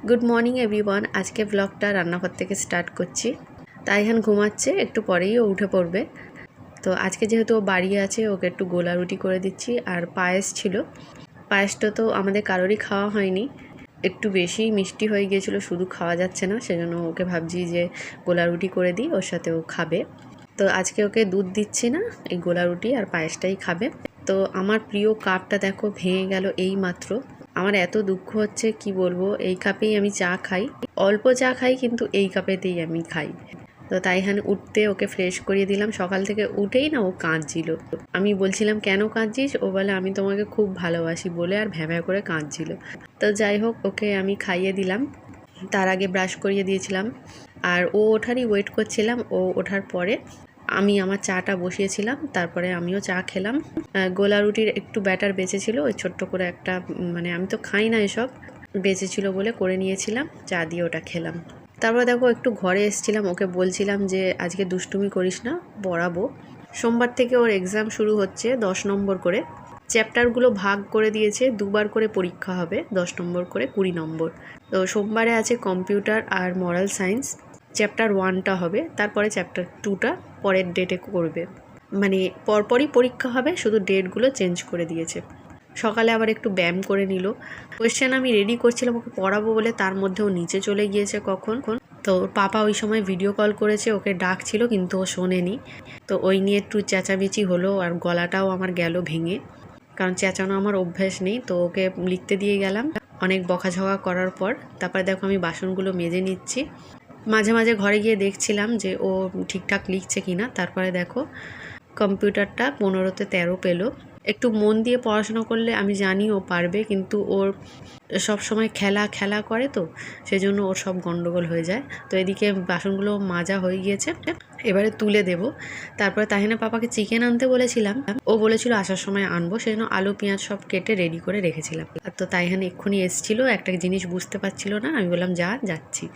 Good morning everyone. আজকে ব্লগটা রান্নাঘর থেকে স্টার্ট করছি। তাইহান ঘুমাচ্ছে, একটু পরেই ও উঠে পড়বে। তো আজকে যেহেতু ও বাড়ি আছে, ওকে একটু গোলা রুটি করে দিচ্ছি। আর পায়েস ছিল, পায়েসটা তো আমাদের কারোরই খাওয়া হয়নি, একটু বেশি মিষ্টি হয়ে গিয়েছিলো, শুধু খাওয়া যাচ্ছে না, সেজন্য ওকে ভাবছি যে গোলা রুটি করে দিই, ওর সাথে ও খাবে। তো আজকে ওকে দুধ দিচ্ছি না, এই গোলা রুটি আর পায়েসটাই খাবে। তো আমার প্রিয় কাপটা দেখো ভেঙে গেল এই মাত্র। আমার এত দুঃখ হচ্ছে কি বলবো। এই কাপেই আমি চা খাই, অল্প চা খাই, কিন্তু এই কাপেতেই আমি খাই। তো তাইহান উঠতে ওকে ফ্রেশ করিয়ে দিলাম। সকাল থেকে উঠেই না ও কাঁদছিল। আমি বলছিলাম কেন কাঁদছিস, ও বলে আমি তোমাকে খুব ভালোবাসি বলে, আর ভ্যাঁ করে কাঁদছিল। তো যাই হোক, ওকে আমি খাইয়ে দিলাম। তার আগে ব্রাশ করিয়ে দিয়েছিলাম। আর ও ওঠারই ওয়েট করছিলাম। ও ওঠার পরে আমি আমার চাটা বসিয়েছিলাম, তারপরে আমিও চা খেলাম। গোলা রুটির একটু ব্যাটার বেঁচেছিল, ওই ছোট্ট করে একটা, মানে আমি তো খাই না এসব, বেঁচেছিল বলে করে নিয়েছিলাম, চা দিয়ে ওটা খেলাম। তারপর দেখো একটু ঘরে এসেছিলাম, ওকে বলছিলাম যে আজকে দুষ্টুমি করিস না, পড়াবো। সোমবার থেকে ওর এক্সাম শুরু হচ্ছে, 10 নম্বর করে। চ্যাপ্টারগুলো ভাগ করে দিয়েছে, দুবার করে পরীক্ষা হবে, 10 নম্বর করে 20 নম্বর। তো সোমবারে আছে কম্পিউটার আর মরাল সায়েন্স। চ্যাপ্টার 1টা হবে, তারপরে চ্যাপ্টার 2টা পরের ডেটে করবে। মানে পরপরই পরীক্ষা হবে, শুধু ডেটগুলো চেঞ্জ করে দিয়েছে। সকালে আবার একটু ব্যায়াম করে নিল। কোয়েশ্চেন আমি রেডি করছিলাম ওকে পড়াবো বলে, তার মধ্যেও নিচে চলে গিয়েছে কখন। তো পাপা ওই সময় ভিডিও কল করেছে, ওকে ডাকছিল কিন্তু ও শোনেনি। তো ওই নিয়ে একটু চেঁচামেচি হলো, আর গলাটাও আমার গেল ভেঙে, কারণ চেঁচানো আমার অভ্যাস নেই। তো ওকে লিখতে দিয়ে গেলাম অনেক বকাঝকা করার পর। তারপরে দেখো আমি বাসনগুলো মেজে নিচ্ছি। মাঝে মাঝে ঘরে গিয়ে দেখছিলাম যে ও ঠিকঠাক লিখছে কিনা। তারপরে দেখো কম্পিউটারটা 15তে 13 পেলো। একটু মন দিয়ে পড়াশোনা করলে আমি জানি ও পারবে, কিন্তু ওর সব সময় খেলা খেলা করে, তো সেজন্য ওর সব গন্ডগোল হয়ে যায়। তো এদিকে বাসনগুলো মাজা হয়ে গিয়েছে, এবারে তুলে দেব। তারপরে তাহিনা পাপাকে চিকেন আনতে বলেছিলাম, ও বলেছিল আসার সময় আনবো, সেজন্য আলু পেঁয়াজ সব কেটে রেডি করে রেখেছিলাম। তো তাইহান এক্ষুনি এসেছিলো, একটা জিনিস বুঝতে পারছিল না, আমি বললাম যাচ্ছি।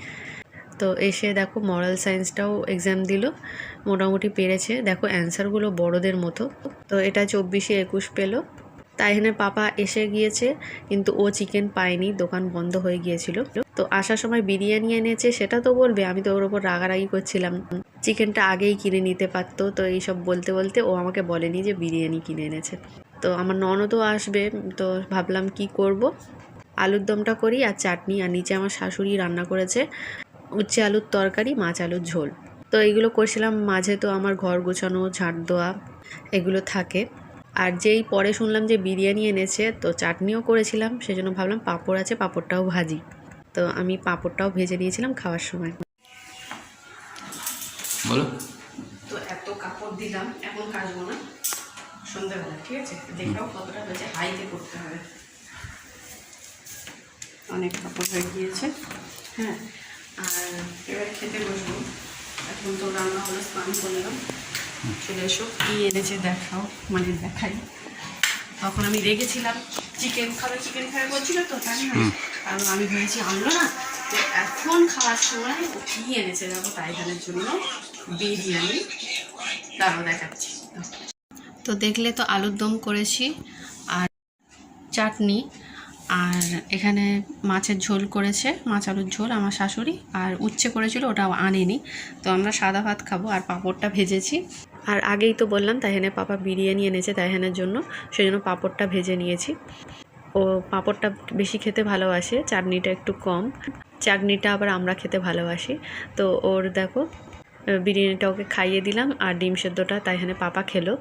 তো এসে দেখো মরাল সায়েন্সটাও এক্সাম দিল, মোটামুটি পেরেছে। দেখো অ্যান্সারগুলো বড়দের মতো। তো এটা 24-এ 21 পেলো। তাইহানের পাপা এসে গিয়েছে, কিন্তু ও চিকেন পায়নি, দোকান বন্ধ হয়ে গিয়েছিল। তো আসার সময় বিরিয়ানি এনেছে, সেটা তো বলবে, আমি তো ওর ওপর রাগারাগি করছিলাম, চিকেনটা আগেই কিনে নিতে পারতো। তো এইসব বলতে বলতে ও আমাকে বলেনি যে বিরিয়ানি কিনে এনেছে। তো আমার ননদও আসবে, তো ভাবলাম কি করব, আলুর দমটা করি আর চাটনি। আর নিচে আমার শাশুড়ি রান্না করেছে উচ্ছে আলুর তরকারি, মাছ আলুর ঝোল। তো এইগুলো করছিলাম, মাঝে তো আমার ঘর গোছানো, ঝাঁট দেওয়া এগুলো থাকে। আর যেই পরে শুনলাম যে বিরিয়ানি এনেছে, তো চাটনিও করেছিলাম, সেজন্য ভাবলাম পাঁপড় আছে, পাঁপড়টাও ভাজি। তো আমি পাঁপড়টাও ভেজে নিয়েছিলাম খাওয়ার সময়। বলো। তো এত কাপড় দিলাম, এখন কাচবো না, সন্ধ্যাবেলা, ঠিক আছে? দেখাও কতটা হয়েছে, হাইতে করতে হবে। অনেক কাপড় হয়ে গিয়েছে। হ্যাঁ, আর এবারে খেতে বসবো। এখন তো রান্না হলো, স্নান করলাম, চলে এসো। কী এনেছে দেখাও, মানে দেখাই। তখন আমি রেগেছিলাম, চিকেন খাবে বলছিল, তো তাই না, কারণ আমি ভেবেছি আনলো না। তো এখন খাওয়ার সময় ও কী এনেছে দেখো, তাইহানের জন্য বিরিয়ানি। তারও দেখাচ্ছি। তো দেখলে তো আলুর দম করেছি আর চাটনি, আর এখানে মাছের ঝোল করেছে, মাছ আলুর ঝোল আমার শাশুড়ি, আর উচ্ছে করেছিল, ওটাও আনেনি। তো আমরা সাদা ভাত খাবো, আর পাঁপড়টা ভেজেছি। আর আগেই তো বললাম তাইহানের পাপা বিরিয়ানি এনেছে তাইহানের জন্য, সেই জন্য পাঁপড়টা ভেজে নিয়েছি। ও পাঁপড়টা বেশি খেতে ভালোবাসে, চাটনিটা একটু কম। চাটনিটা আবার আমরা খেতে ভালোবাসি। তো ওর দেখো বিরিয়ানিটা ওকে খাইয়ে দিলাম, আর ডিম সেদ্ধটা তাইহানের পাপা খেলো।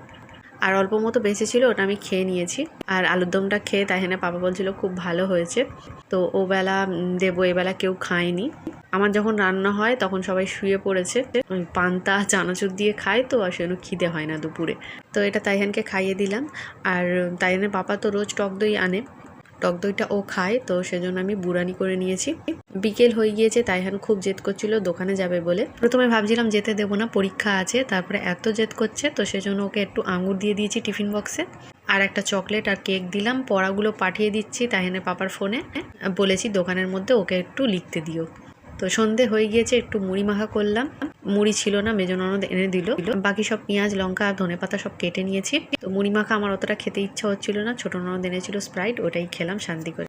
আর অল্প মতো বেঁচেছিল, ওটা আমি খেয়ে নিয়েছি। আর আলুর দমটা খেয়ে তাইহানের পাপা বলছিল খুব ভালো হয়েছে। তো ও বেলা দেবো, এবেলা কেউ খায়নি। আমার যখন রান্না হয় তখন সবাই শুয়ে পড়েছে, পান্তা চানাচুর দিয়ে খায়, তো আর সেজন্য খিদে হয় না দুপুরে। তো এটা তাইহানকে খাইয়ে দিলাম। আর তাইহানের পাপা তো রোজ টক দই আনে, টক দইটা ও খায়, তো সেজন্য আমি বুড়ানি করে নিয়েছি। বিকেল হয়ে গিয়েছে, তাইহান খুব জেদ করছিল দোকানে যাবে বলে। প্রথমে ভাবছিলাম যেতে দেবো না, পরীক্ষা আছে, তারপরে এত জেদ করছে, তো সেজন্য ওকে একটু আঙুর দিয়ে দিয়েছি টিফিন বক্সে, আর একটা চকলেট আর কেক দিলাম। পড়াগুলো পাঠিয়ে দিচ্ছি তাইহানের পাপার ফোনে, বলেছি দোকানের মধ্যে ওকে একটু লিখতে দিও। তো সন্ধে হয়ে গিয়েছে, একটু মুড়ি মাখা করলাম। মুড়ি ছিল না, মেজো ননদ এনে দিল। বাকি সব পেঁয়াজ লঙ্কা আর ধনেপাতা সব কেটে নিয়েছি। তো মুড়ি মাখা আমার অতটা খেতে ইচ্ছা হচ্ছিল না, ছোট ননদ এনেছিল স্প্রাইট, ওটাই খেলাম শান্তি করে।